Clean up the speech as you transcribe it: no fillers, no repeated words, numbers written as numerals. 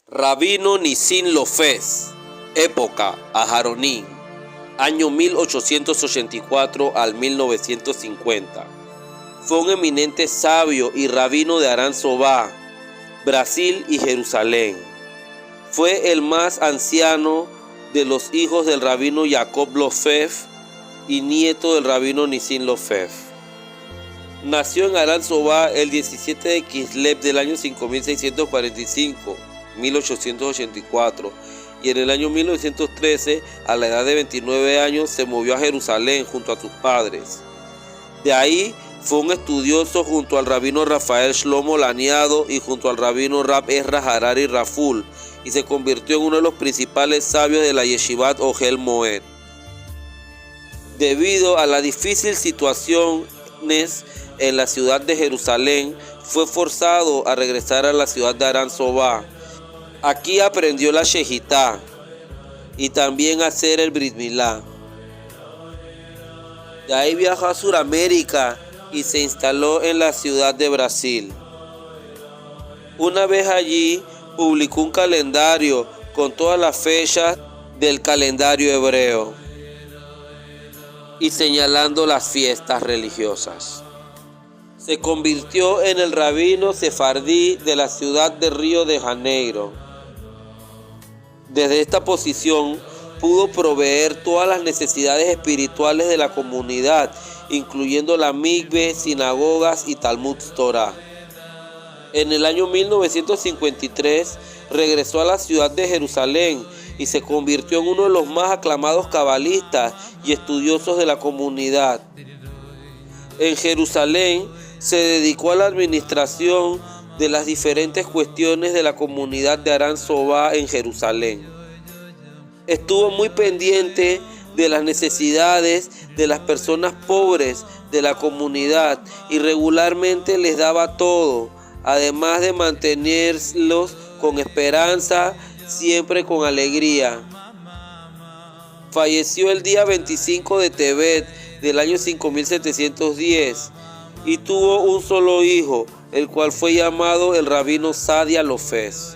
Rabino Nissim Lofez, época Aharoní, año 1884 al 1950. Fue un eminente sabio y rabino de Aranzobá, Brasil y Jerusalén. Fue el más anciano de los hijos del rabino Jacob Lofez y nieto del rabino Nissim Lofez. Nació en Aranzobá el 17 de Kislev del año 5645, 1884, y en el año 1913, a la edad de 29 años, se movió a Jerusalén junto a sus padres. De ahí fue un estudioso junto al rabino Rafael Shlomo Laniado y junto al rabino Rab Ezra Harari Raful, y se convirtió en uno de los principales sabios de la Yeshivat Ohel Moed. Debido a la difícil situación en la ciudad de Jerusalén, fue forzado a regresar a la ciudad de Aranzobá. Aquí aprendió la Shehitá y también a hacer el Brit Milá. De ahí viajó a Sudamérica y se instaló en la ciudad de Brasil. Una vez allí, publicó un calendario con todas las fechas del calendario hebreo y señalando las fiestas religiosas. Se convirtió en el rabino sefardí de la ciudad de Río de Janeiro. Desde esta posición pudo proveer todas las necesidades espirituales de la comunidad, incluyendo la mikve, sinagogas y Talmud Torah. En el año 1953 regresó a la ciudad de Jerusalén y se convirtió en uno de los más aclamados cabalistas y estudiosos de la comunidad. En Jerusalén se dedicó a la administración de las diferentes cuestiones de la comunidad de Aranzobá en Jerusalén. Estuvo muy pendiente de las necesidades de las personas pobres de la comunidad y regularmente les daba todo, además de mantenerlos con esperanza, siempre con alegría. Falleció el día 25 de Tebet del año 5710 y tuvo un solo hijo, el cual fue llamado el rabino Sadia Lofez.